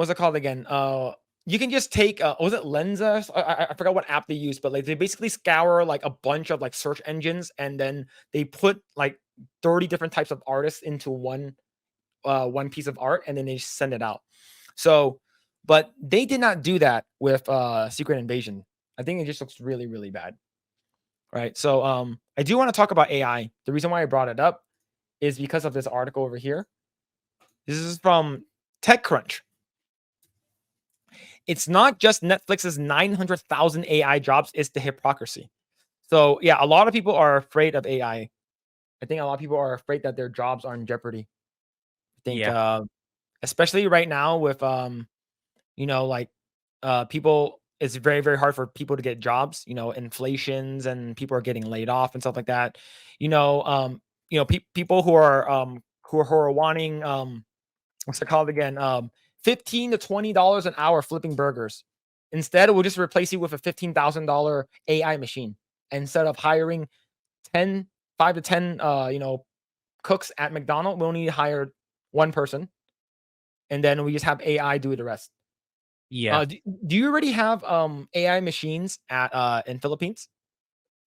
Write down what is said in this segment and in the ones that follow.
what's it called again? You can just take was it Lensa? I forgot what app they use, but like they basically scour like a bunch of like search engines, and then they put like 30 different types of artists into one piece of art, and then they just send it out. So, but they did not do that with Secret Invasion. I think it just looks really, really bad. Right. So I do want to talk about AI. The reason why I brought it up is because of this article over here. This is from TechCrunch. It's not just Netflix's 900,000 AI jobs, it's the hypocrisy. So, yeah, a lot of people are afraid of AI. I think a lot of people are afraid that their jobs are in jeopardy. I think, Yeah. especially right now with, like, people, it's very, very hard for people to get jobs, inflations and people are getting laid off and stuff like that. People who are wanting, what's it called again? 15 to $20 an hour flipping burgers. Instead, we'll just replace you with a $15,000 AI machine. Instead of hiring 10, 5 to 10, cooks at McDonald's, we only hire one person, and then we just have AI do the rest. Yeah. Do you already have AI machines at in Philippines?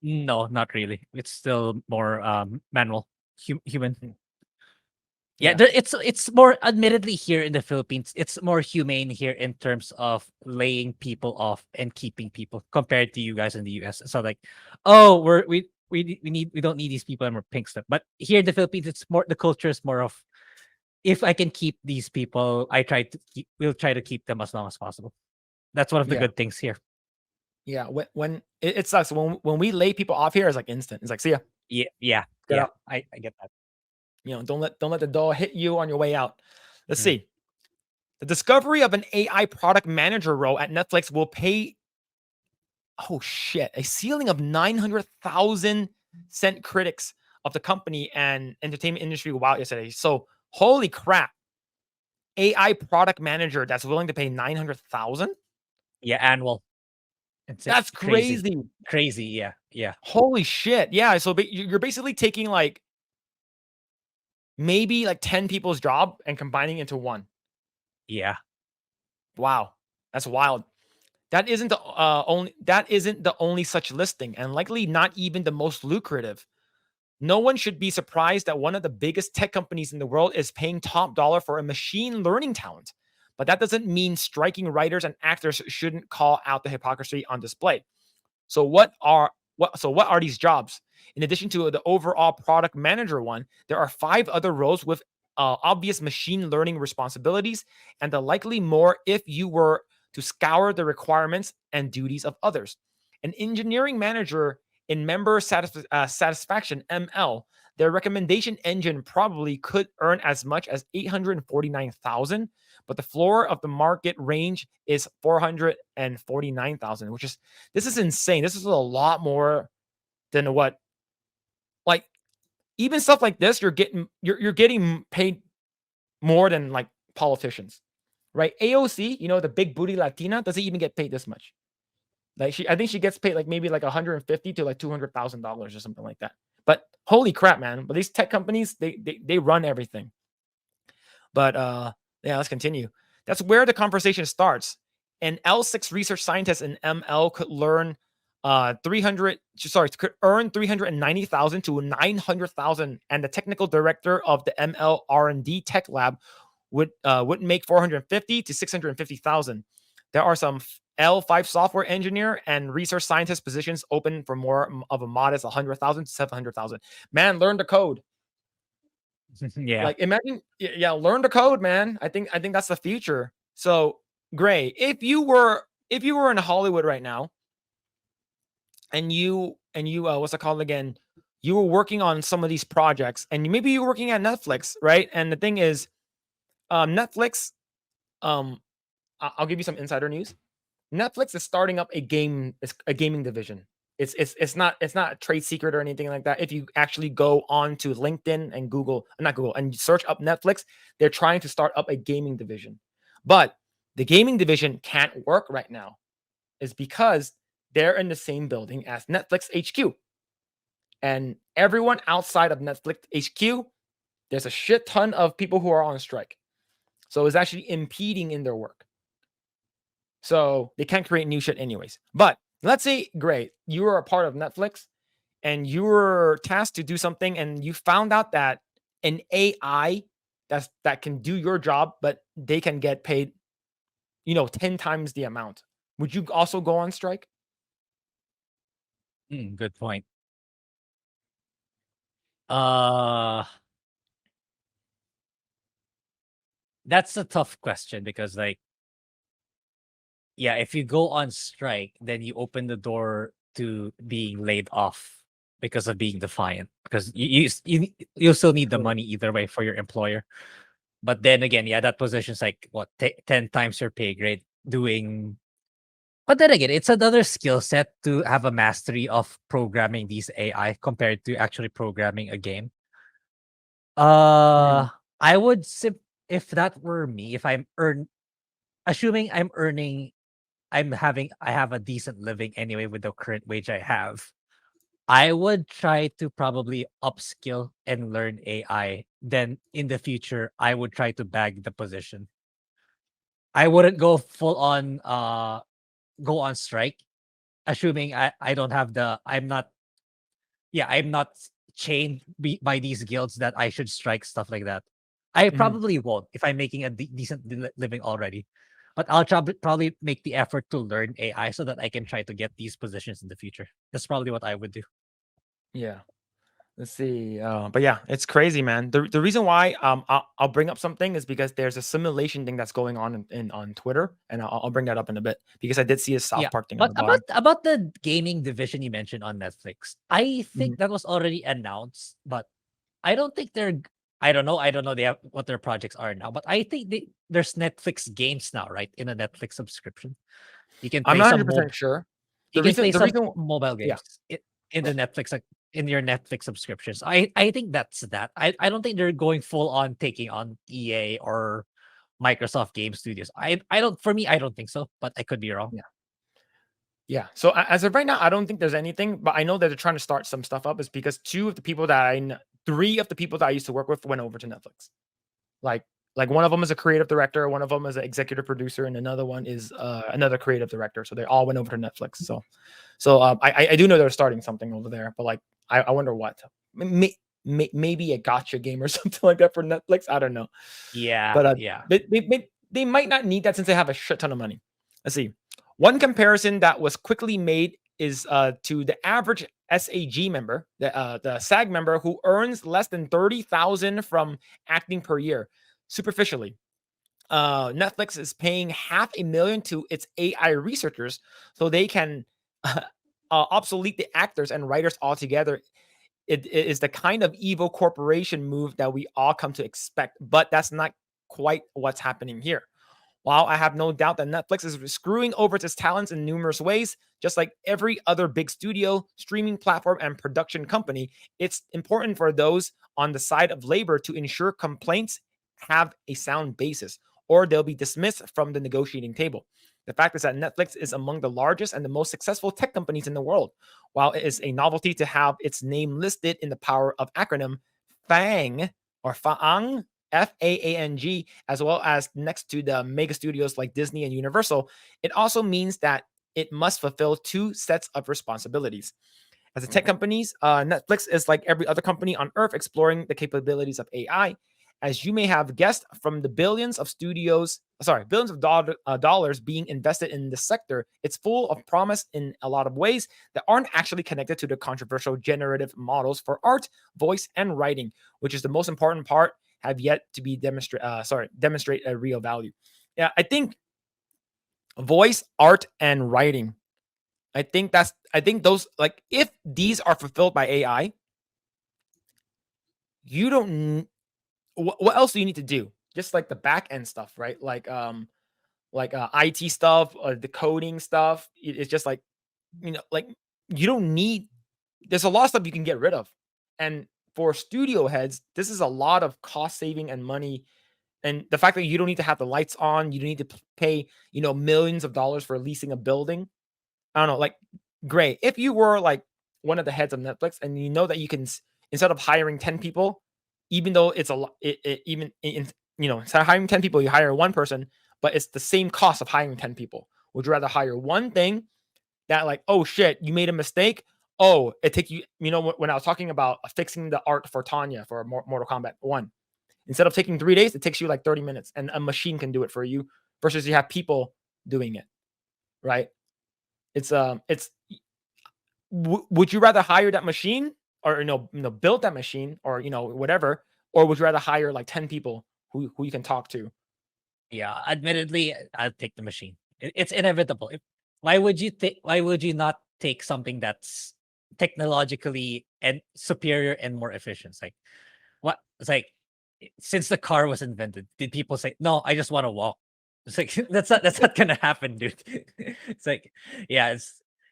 No, not really. It's still more manual, human. Mm, Yeah, yeah, it's more admittedly here in the Philippines, it's more humane here in terms of laying people off and keeping people compared to you guys in the US. So like, oh, we don't need these people and we're pink stuff. But here in the Philippines, it's more the culture is more of if I can keep these people, we'll try to keep them as long as possible. That's one of the yeah, good things here. yeah. When it sucks when we lay people off here, it's like instant. It's like, see ya, Yeah, yeah, get yeah. out. I get that. Don't let the door hit you on your way out. Let's Mm. see. The discovery of an AI product manager role at Netflix will pay, oh shit, a ceiling of 900,000, sent critics of the company and entertainment industry wild yesterday. So, holy crap. AI product manager that's willing to pay 900,000? Yeah, annual. It's That's crazy, crazy. crazy. Yeah, yeah, Holy shit. Yeah, so you're basically taking like maybe like 10 people's job and combining into one. yeah. Wow. That's wild. That isn't the only such listing, and likely not even the most lucrative. No one should be surprised that one of the biggest tech companies in the world is paying top dollar for a machine learning talent. But that doesn't mean striking writers and actors shouldn't call out the hypocrisy on display. So what are these jobs? In addition to the overall product manager one, there are 5 other roles with obvious machine learning responsibilities, and the likely more if you were to scour the requirements and duties of others. An engineering manager in member satisfaction (ML), their recommendation engine probably could earn as much as 849,000, but the floor of the market range is 449,000, which is this is insane. This is a lot more than what, like, even stuff like this. You're getting paid more than like politicians, right? AOC, the big booty Latina, doesn't even get paid this much. Like I think she gets paid like maybe like 150 to like $200,000 or something like that. But holy crap, man! But these tech companies, they run everything. But yeah, let's continue. That's where the conversation starts. An L6 research scientist in ML could earn 390,000 to 900,000, and the technical director of the ML R&D tech lab would make 450 to 650,000. There are some L5 software engineer and research scientist positions open for more of a modest 100,000 to 700,000. Man, learn the code. Yeah. Like, imagine, yeah, learn the code, man. I think that's the future. So, Grae, if you were in Hollywood right now, and you what's it called again? You were working on some of these projects, and maybe you're working at Netflix, right? And the thing is, Netflix, um, I'll give you some insider news. Netflix is starting up a gaming division. It's not a trade secret or anything like that. If you actually go on to LinkedIn and Google, not Google, and search up Netflix, they're trying to start up a gaming division. But the gaming division can't work right now is because they're in the same building as Netflix HQ. And everyone outside of Netflix HQ, there's a shit ton of people who are on strike. So it's actually impeding in their work. So they can't create new shit anyways. But let's say, Grae, you were a part of Netflix and you were tasked to do something and you found out that an AI that can do your job, but they can get paid, 10 times the amount. Would you also go on strike? Good point. Uh, that's a tough question because, like, yeah, if you go on strike, then you open the door to being laid off because of being defiant. Because you still need the True. money either way for your employer. But then again, yeah, that position's like what 10 times your pay grade doing. But then again, it's another skill set to have a mastery of programming these AI compared to actually programming a game. Mhm. Uh, I would if that were me, if assuming I'm earning, I have a decent living anyway with the current wage I have. I would try to probably upskill and learn AI. Then in the future, I would try to bag the position. I wouldn't go full on go on strike, assuming I don't have I'm not, yeah, I'm not chained by these guilds that I should strike, stuff like that. I Mhm. probably won't if I'm making a decent living already. But I'll probably make the effort to learn AI so that I can try to get these positions in the future. That's probably what I would do. Yeah. Let's see. But yeah, it's crazy, man. The reason why I'll bring up something is because there's a simulation thing that's going on on Twitter, and I'll bring that up in a bit because I did see a Yeah. South Park thing on But the bottom. about the gaming division you mentioned on Netflix, I Mhm. think that was already announced, but I don't think they're I don't know they have what their projects are now, but I think there's Netflix games now, right? In a Netflix subscription. You can I'm play not some 100% sure. you can play The some reason, mobile yeah, games in the Netflix in your Netflix subscriptions. I think that's that. I don't think they're going full on taking on EA or Microsoft Game Studios. I don't for me I don't think so, but I could be wrong. yeah. Yeah. So as of right now, I don't think there's anything, but I know that they're trying to start some stuff up. Is because three of the people that I used to work with went over to Netflix. Like like one of them is a creative director, one of them is an executive producer, and another one is another creative director. So they all went over to Netflix. So I do know they're starting something over there, but like I wonder what. Maybe a gotcha game or something like that for Netflix. I don't know, Yeah, but yeah. they might not need that since they have a shit ton of money. Let's see. One comparison that was quickly made is to the average SAG member, the SAG member who earns less than 30,000 from acting per year. Superficially, Netflix is paying 500,000 to its AI researchers so they can obsolete the actors and writers altogether. It is the kind of evil corporation move that we all come to expect, but that's not quite what's happening here. While I have no doubt that Netflix is screwing over its talents in numerous ways, just like every other big studio, streaming platform, and production company, it's important for those on the side of labor to ensure complaints have a sound basis, or they'll be dismissed from the negotiating table. The fact is that Netflix is among the largest and the most successful tech companies in the world. While it is a novelty to have its name listed in the power of acronym FANG or FAANG, FAANG, as well as next to the mega studios like Disney and Universal, it also means that it must fulfill two sets of responsibilities. As a tech companies, Netflix is like every other company on earth exploring the capabilities of AI. As you may have guessed from the billions of dollars being invested in this sector, it's full of promise in a lot of ways that aren't actually connected to the controversial generative models for art, voice, and writing, which is the most important part, have yet to be demonstrate a real value. Yeah, I think voice, art, and writing, I think those, like, if these are fulfilled by AI, you don't what else do you need to do? Just like the back end stuff, right? Like IT stuff, the coding stuff. It's just like, like, you don't need, there's a lot of stuff you can get rid of. And for studio heads, this is a lot of cost saving and money. And the fact that you don't need to have the lights on, you don't need to pay, millions of dollars for leasing a building. I don't know, like, great. If you were like one of the heads of Netflix and you know that you can, instead of hiring 10 people, even though it's a lot, even instead of hiring 10 people, you hire one person, but it's the same cost of hiring 10 people. Would you rather hire one thing that, like, oh shit, you made a mistake? Oh, it takes you, when I was talking about fixing the art for Tanya for Mortal Kombat 1, instead of taking 3 days, it takes you like 30 minutes, and a machine can do it for you versus you have people doing it, right? Would you rather hire that machine or build that machine or whatever, or would you rather hire like 10 people who you can talk to? Yeah, admittedly, I'll take the machine. It's inevitable. Why would you take? Why would you not take something that's technologically and superior and more efficient? It's like what? It's like since the car was invented, did people say no? I just want to walk. It's like that's not gonna happen, dude. It's like yeah,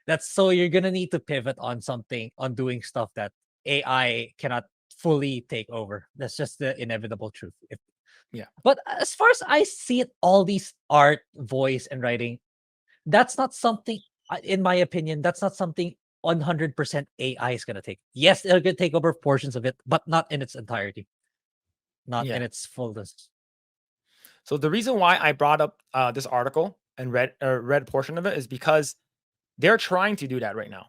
that's so you're gonna need to pivot on something on doing stuff that AI cannot fully take over. That's just the inevitable truth. Yeah. But as far as I see it, all these art, voice, and writing, that's not something, in my opinion, that's not something 100% AI is going to take. Yes, they're going to take over portions of it, but not in its entirety, not in Yeah. its fullness. So the reason why I brought up this article and read a portion of it is because they're trying to do that right now,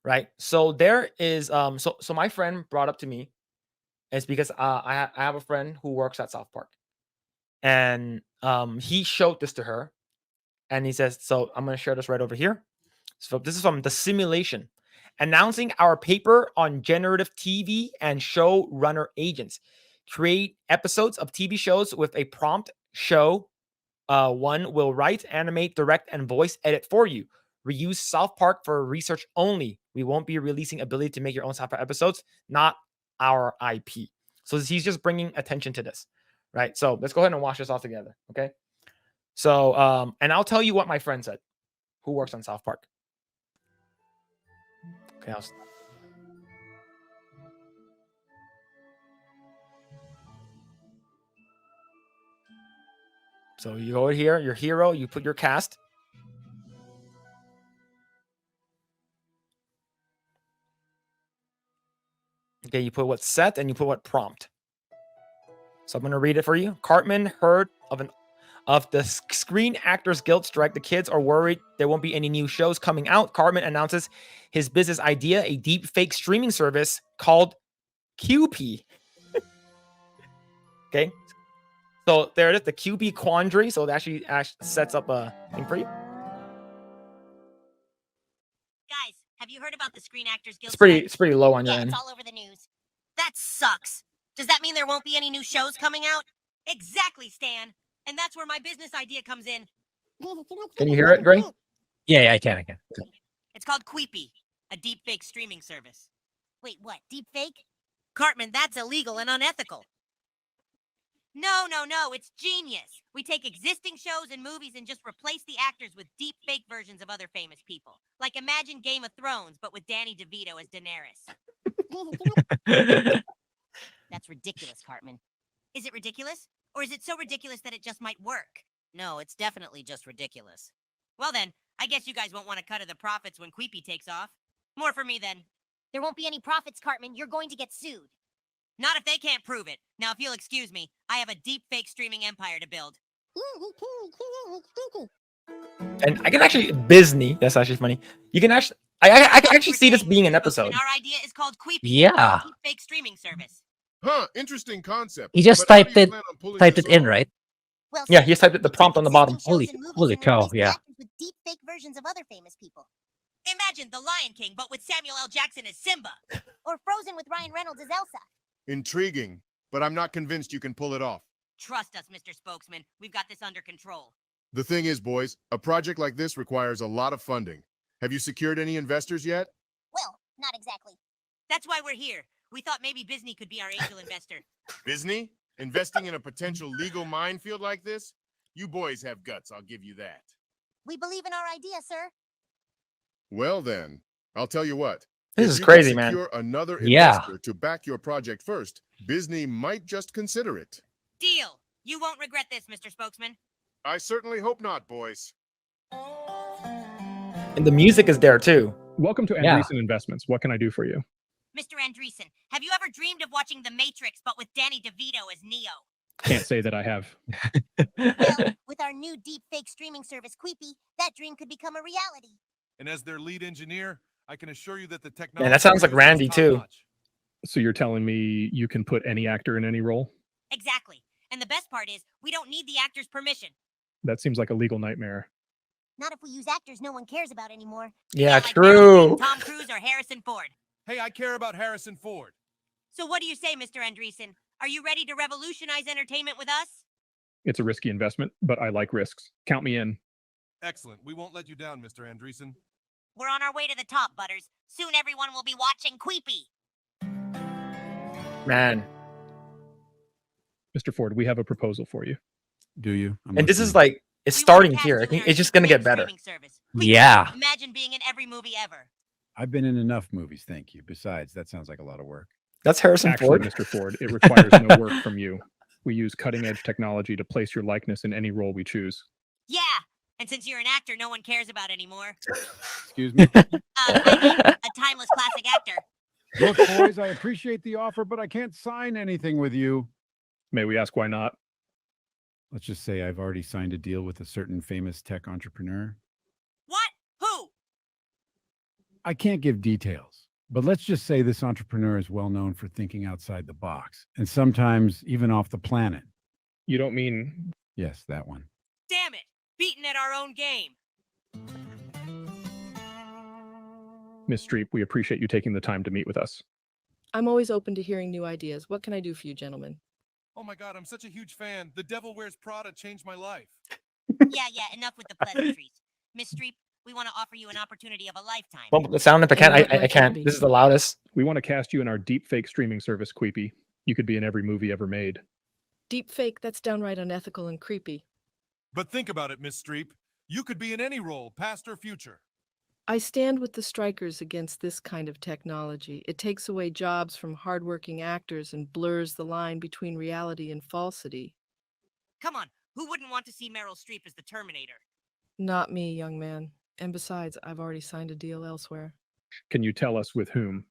right? So there is so my friend brought up to me is because I have a friend who works at South Park, and he showed this to her, and he says, so I'm going to share this right over here. So this is from The Simulation, announcing our paper on generative TV and showrunner agents. Create episodes of TV shows with a prompt show. One will write, animate, direct, and voice edit for you. Reuse South Park for research only. We won't be releasing ability to make your own South Park episodes, not our IP. So he's just bringing attention to this, right? So let's go ahead and watch this all together, okay? So, and I'll tell you what my friend said, who works on South Park. Okay, so you go here, your hero, you put your cast. Okay, you put what set and you put what prompt. So I'm going to read it for you. Cartman heard of the Screen Actors Guild strike. The kids are worried there won't be any new shows coming out. Cartman announces his business idea, a deep fake streaming service called QP. Okay. So there it is, the QP quandary. So it actually sets up a thing for you. Guys, have you heard about the Screen Actors Guild? It's pretty low on your end. It's all over the news. That sucks. Does that mean there won't be any new shows coming out? Exactly, Stan. And that's where my business idea comes in. Can you hear it, Grae? Yeah, I can. It's called Queepy, a deepfake streaming service. Wait, what? Deepfake? Cartman, that's illegal and unethical. No, it's genius. We take existing shows and movies and just replace the actors with deepfake versions of other famous people. Like imagine Game of Thrones, but with Danny DeVito as Daenerys. That's ridiculous, Cartman. Is it ridiculous? Or is it so ridiculous that it just might work? No, it's definitely just ridiculous. Well then, I guess you guys won't want to cut of the profits when Queepy takes off. More for me then. There won't be any profits, Cartman. You're going to get sued. Not if they can't prove it. Now, if you'll excuse me, I have a deep fake streaming empire to build. And I can actually Disney. That's actually funny. You can actually, I can actually see this being an episode. Our idea is called Queepy. Yeah. Deep fake streaming service. Huh, interesting concept. He just typed it in, right? Well, Yeah, he just typed the prompt on the bottom. Holy cow, yeah. With deep fake versions of other famous people. Imagine The Lion King, but with Samuel L. Jackson as Simba. Or Frozen with Ryan Reynolds as Elsa. Intriguing, but I'm not convinced you can pull it off. Trust us, Mr. Spokesman. We've got this under control. The thing is, boys, a project like this requires a lot of funding. Have you secured any investors yet? Well, not exactly. That's why we're here. We thought maybe Disney could be our angel investor. Disney? Investing in a potential legal minefield like this? You boys have guts, I'll give you that. We believe in our idea, sir. Well then, I'll tell you what. This if is you crazy, can man. secure another Yeah. investor to back your project first, Disney might just consider it. Deal. You won't regret this, Mr. Spokesman. I certainly hope not, boys. And the music is there too. Welcome to Yeah. Andreessen Investments. What can I do for you? Mr. Andreessen, have you ever dreamed of watching The Matrix, but with Danny DeVito as Neo? Can't say that I have. Well, with our new deep fake streaming service, Queepy, that dream could become a reality. And as their lead engineer, I can assure you that the Man, technology. that sounds like we're using is Randy too. top-notch. So you're telling me you can put any actor in any role? Exactly. And the best part is, we don't need the actor's permission. That seems like a legal nightmare. Not if we use actors no one cares about anymore. Yeah, like Meryl true. Streep, Tom Cruise, or Harrison Ford. Hey, I care about Harrison Ford. So what do you say, Mr. Andreessen? Are you ready to revolutionize entertainment with us? It's a risky investment, but I like risks. Count me in. Excellent. We won't let you down, Mr. Andreessen. We're on our way to the top, Butters. Soon everyone will be watching Queepy. Man. Mr. Ford, we have a proposal for you. Do you? I'm And this is listening. like, it's We wanna starting cast here. you I in think our it's just deep going to get fake better. streaming service. Queepy, Yeah. Imagine being in every movie ever. I've been in enough movies, thank you. Besides, that sounds like a lot of work. That's Harrison Actually, Ford. Mr. Ford, it requires no work from you. We use cutting-edge technology to place your likeness in any role we choose. Yeah. And since you're an actor no one cares about anymore. Excuse me. I mean, a timeless classic actor. Look, boys, I appreciate the offer, but I can't sign anything with you. May we ask why not? Let's just say I've already signed a deal with a certain famous tech entrepreneur. What? Who? I can't give details, but let's just say this entrepreneur is well known for thinking outside the box and sometimes even off the planet. You don't mean... Yes, that one. Damn it. Beaten at our own game. Miss Streep, we appreciate you taking the time to meet with us. I'm always open to hearing new ideas. What can I do for you, gentlemen? Oh my God, I'm such a huge fan. The Devil Wears Prada changed my life. Yeah, enough with the pleasantries. Miss Streep, we want to offer you an opportunity of a lifetime. Well, the sound if I can't. And what I might that can't. be? This is the loudest. We want to cast you in our deep fake streaming service, Queepy. You could be in every movie ever made. Deep fake, that's downright unethical and creepy. But think about it, Miss Streep. You could be in any role, past or future. I stand with the strikers against this kind of technology. It takes away jobs from hardworking actors and blurs the line between reality and falsity. Come on, who wouldn't want to see Meryl Streep as the Terminator? Not me, young man. And besides, I've already signed a deal elsewhere. Can you tell us with whom?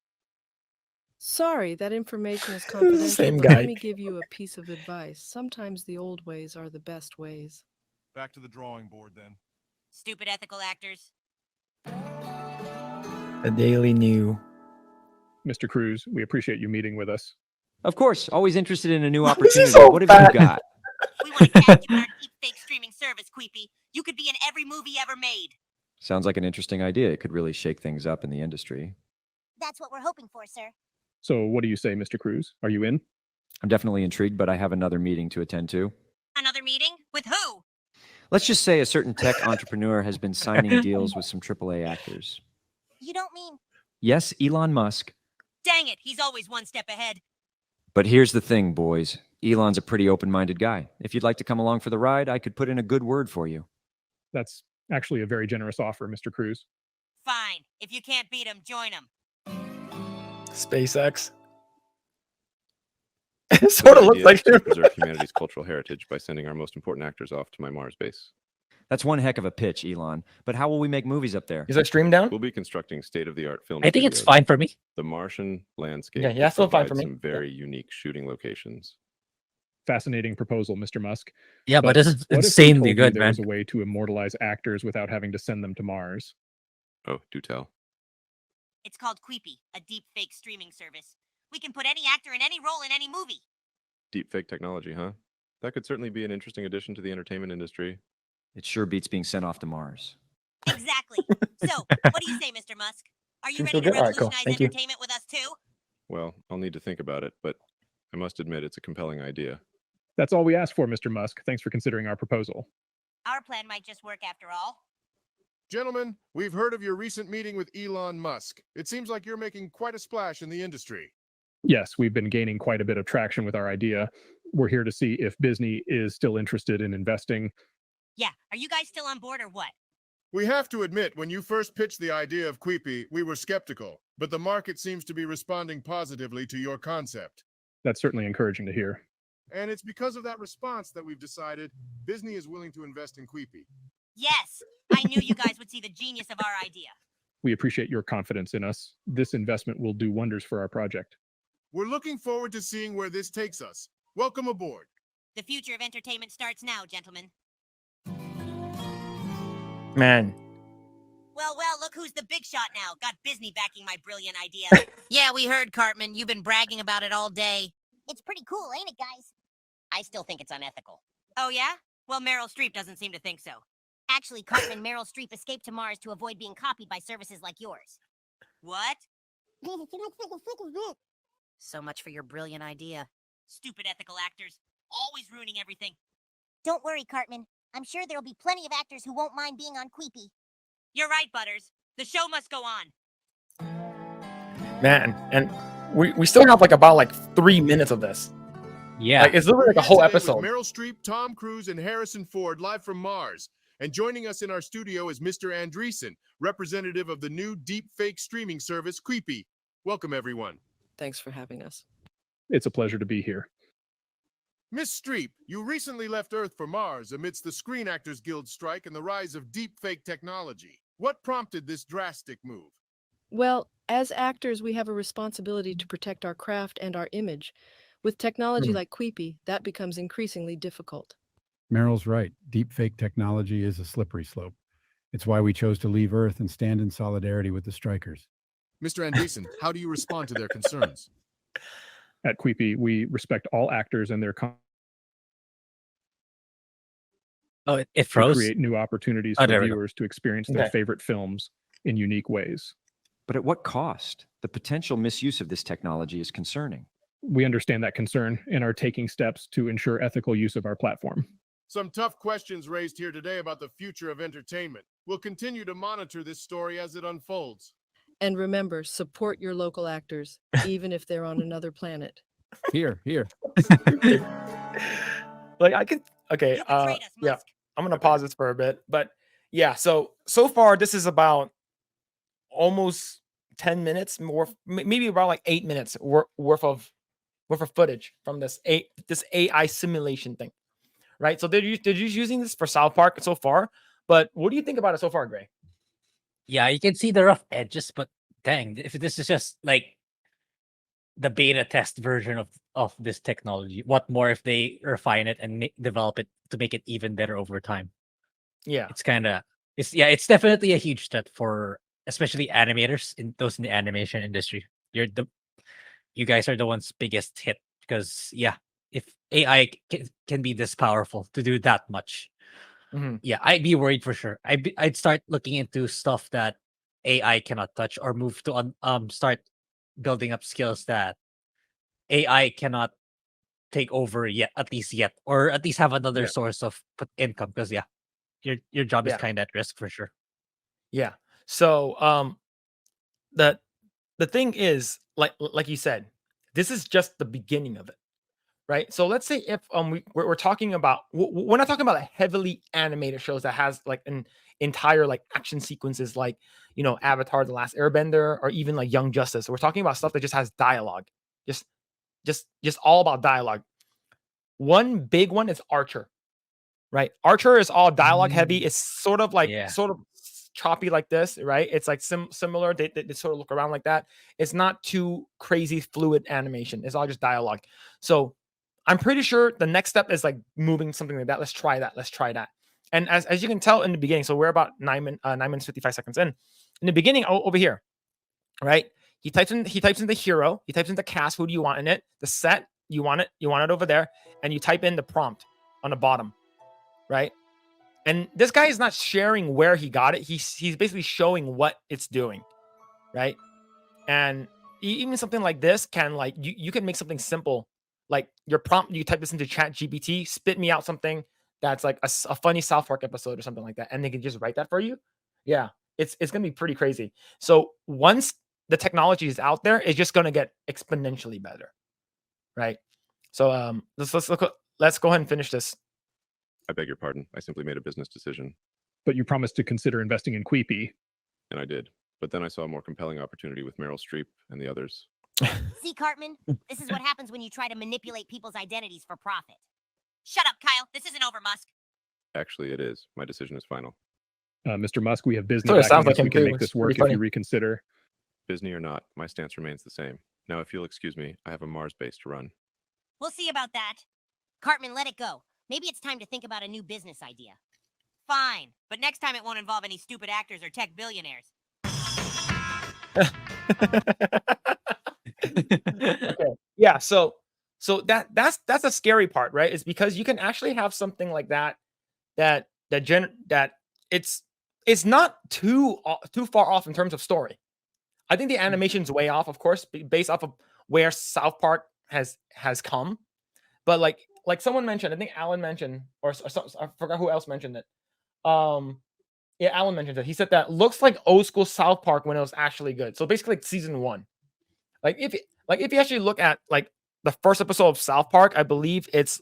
Sorry, that information is confidential. Same but guy. Let me give you a piece of advice. Sometimes the old ways are the best ways. Back to the drawing board then. Stupid ethical actors. The Daily New. Mr. Cruz, we appreciate you meeting with us. Of course, always interested in a new Why is he opportunity. so What have fat? you got? We want to cast you in our deep fake streaming service, Queepy. You could be in every movie ever made. Sounds like an interesting idea. It could really shake things up in the industry. That's what we're hoping for, sir. So what do you say, Mr. Cruz? Are you in? I'm definitely intrigued, but I have another meeting to attend to. Another meeting? With who? Let's just say a certain tech entrepreneur has been signing deals with some AAA actors. You don't mean... Yes, Elon Musk. Dang it, he's always one step ahead. But here's the thing, boys. Elon's a pretty open-minded guy. If you'd like to come along for the ride, I could put in a good word for you. That's actually a very generous offer, Mr. Cruz. Fine. If you can't beat him, join him. SpaceX. It sort of looks like to him. preserve humanity's cultural heritage by sending our most important actors off to my Mars base. That's one heck of a pitch, Elon. But how will we make movies up there? Is our stream down? We'll be constructing state-of-the-art film. I think it's studios. fine for me. The Martian landscape. Yeah, will that's still fine for provide me. Some very unique shooting locations. Fascinating proposal, Mr. Musk. Yeah, but this is what if we insanely told you good, there man. was a way to immortalize actors without having to send them to Mars? Oh, do tell. It's called Queepy, a deep fake streaming service. We can put any actor in any role in any movie. Deep fake technology, huh? That could certainly be an interesting addition to the entertainment industry. It sure beats being sent off to Mars. Exactly. So, what do you say, Mr. Musk? Are you Seems ready so to good. All right, cool. revolutionize Thank you. entertainment with us too? Well, I'll need to think about it, but I must admit it's a compelling idea. That's all we asked for, Mr. Musk. Thanks for considering our proposal. Our plan might just work after all. Gentlemen, we've heard of your recent meeting with Elon Musk. It seems like you're making quite a splash in the industry. Yes, we've been gaining quite a bit of traction with our idea. We're here to see if Disney is still interested in investing. Yeah, are you guys still on board or what? We have to admit, when you first pitched the idea of Queepy, we were skeptical, but the market seems to be responding positively to your concept. That's certainly encouraging to hear. And it's because of that response that we've decided Disney is willing to invest in Queepy. Yes, I knew you guys would see the genius of our idea. We appreciate your confidence in us. This investment will do wonders for our project. We're looking forward to seeing where this takes us. Welcome aboard. The future of entertainment starts now, gentlemen. Man, Well, look who's the big shot now. Got Disney backing my brilliant idea. Yeah, we heard, Cartman. You've been bragging about it all day. It's pretty cool, ain't it, guys? I still think it's unethical. Oh, yeah? Well, Meryl Streep doesn't seem to think so. Actually, Cartman, Meryl Streep escaped to Mars to avoid being copied by services like yours. What? So much for your brilliant idea. Stupid ethical actors. Always ruining everything. Don't worry, Cartman. I'm sure there'll be plenty of actors who won't mind being on Queepy. You're right, Butters. The show must go on. man, and we still have like about like 3 minutes of this. Yeah. Like it's literally like a Here whole today with episode. Meryl Streep, Tom Cruise, and Harrison Ford live from Mars. And joining us in our studio is Mr. Andreessen, representative of the new deep-fake streaming service, Queepy. Welcome, everyone. Thanks for having us. It's a pleasure to be here. Miss Streep, you recently left Earth for Mars amidst the Screen Actors Guild strike and the rise of deep-fake technology. What prompted this drastic move? Well, as actors, we have a responsibility to protect our craft and our image. With technology like Queepy, that becomes increasingly difficult. Meryl's right. Deepfake technology is a slippery slope. It's why we chose to leave Earth and stand in solidarity with the strikers. Mr. Andreessen, how do you respond to their concerns? At Queepy, we respect all actors and their Oh, it to froze. create new opportunities Oh, for there we go. viewers to experience their Okay. favorite films in unique ways. But at what cost? The potential misuse of this technology is concerning. We understand that concern and are taking steps to ensure ethical use of our platform. Some tough questions raised here today about the future of entertainment. We'll continue to monitor this story as it unfolds. And remember, support your local actors, even if they're on another planet. Here. Like I could okay, You betrayed us, yeah. Musk. I'm gonna pause this for a bit, but yeah. So far, this is about almost 10 minutes, more maybe about like 8 minutes worth of footage from this AI simulation thing, right? So they're using this for South Park so far, but what do you think about it so far, Grae? Yeah, you can see the rough edges, but dang, if this is just like the beta test version of this technology, what more if they refine it and develop it to make it even better over time? Yeah, It's definitely a huge step for especially animators in the animation industry. You guys are the one's biggest hit because if AI can be this powerful to do that much, Mhm. yeah, I'd be worried for sure. I'd start looking into stuff that AI cannot touch, or move to start building up skills that AI cannot take over yet, at least or at least have another Yeah. source of income. Because your job is Yeah. kind of at risk for sure. Yeah. So the thing is, like you said, this is just the beginning of it, right? So let's say if we're talking about we're not talking about like heavily animated shows that has like an entire like action sequences like Avatar: The Last Airbender or even like Young Justice. We're talking about stuff that just has dialogue, just all about dialogue. One big one is Archer, right? Archer is all dialogue heavy. It's sort of like Yeah. sort of choppy like this, right? It's like similar. They sort of look around like that. It's not too crazy fluid animation. It's all just dialogue. So I'm pretty sure the next step is like moving something like that. Let's try that. And as you can tell in the beginning, so we're about 9 minutes 55 seconds in. In the beginning, over here, right? He types in the hero. He types in the cast. Who do you want in it? The set. You want it over there, and you type in the prompt on the bottom, right? And this guy is not sharing where he got it. He's basically showing what it's doing, right? And even something like this can like you can make something simple, like your prompt. You type this into Chat GPT, spit me out something that's like a funny South Park episode or something like that, and they can just write that for you. Yeah, it's gonna be pretty crazy. So once the technology is out there, it's just gonna get exponentially better, right? So let's go ahead and finish this. I beg your pardon. I simply made a business decision, But you promised to consider investing in Queepy. and I did. But then I saw a more compelling opportunity with Meryl Streep and the others. See, Cartman? This is what happens when you try to manipulate people's identities for profit. Shut up, Kyle. This isn't over, Musk. Actually, it is. My decision is final. Mr. Musk, we have business Sort of sounds backing like us. him We can too. make It's this work pretty if funny. you reconsider. Disney or not, my stance remains the same. Now, if you'll excuse me, I have a Mars base to run. We'll see about that. Cartman, let it go. Maybe it's time to think about a new business idea. Fine, but next time it won't involve any stupid actors or tech billionaires. Okay. Yeah, so that's a scary part, right? It's because you can actually have something like that it's not too far off in terms of story. I think the animation's way off, of course, based off of where South Park has come. But like someone mentioned, I think Alan mentioned, or I forgot who else mentioned it. Yeah, Alan mentioned it. He said that looks like old school South Park when it was actually good. So basically, like season 1. If you actually look at like the first episode of South Park, I believe it's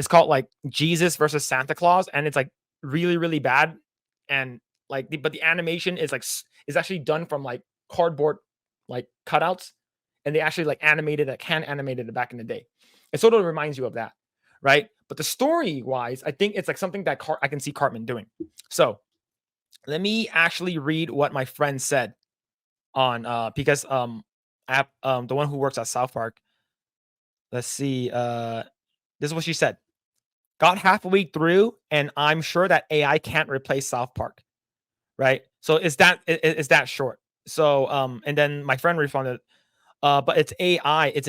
called like Jesus versus Santa Claus, and it's like really really bad, and but the animation is is actually done from like cardboard like cutouts, and they actually like animated it back in the day. It sort of reminds you of that, right? But the story wise, I think it's like something that I can see Cartman doing. So let me actually read what my friend said on because the one who works at South Park. Let's see. This is what she said. Got halfway through, and I'm sure that AI can't replace South Park. Right? So is that short? So and then my friend responded, but it's AI. It's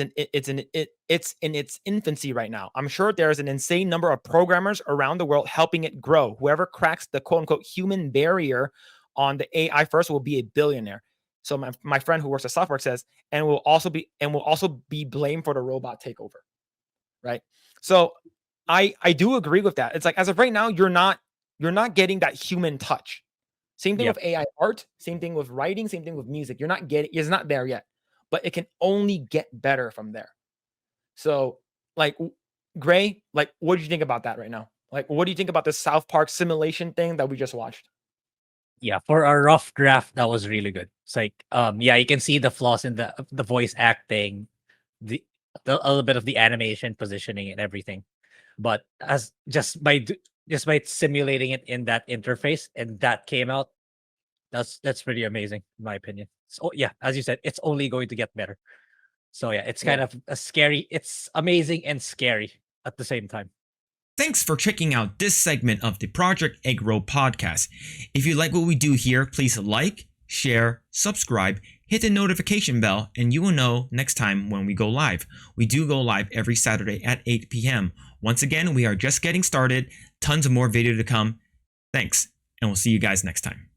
in its infancy right now. I'm sure there's an insane number of programmers around the world helping it grow. Whoever cracks the quote unquote human barrier on the AI first will be a billionaire. So my friend who works at South Park says, and will also be blamed for the robot takeover. Right. So I do agree with that. It's like as of right now, you're not getting that human touch. Same thing Yep. with AI art, same thing with writing, same thing with music. It's not there yet, but it can only get better from there. So, like, Grae, like, what do you think about that right now? Like, what do you think about the South Park simulation thing that we just watched? Yeah, for a rough draft, that was really good. It's like, yeah, you can see the flaws in the voice acting, the a little bit of the animation, positioning, and everything. But as just by simulating it in that interface, and that came out, that's pretty amazing, in my opinion. So yeah, as you said, it's only going to get better. So yeah, it's kind of a scary. It's amazing and scary at the same time. Thanks for checking out this segment of the Project Eggroll podcast. If you like what we do here, please like, share, subscribe, hit the notification bell, and you will know next time when we go live. We do go live every Saturday at 8 p.m. Once again, we are just getting started. Tons of more video to come. Thanks, and we'll see you guys next time.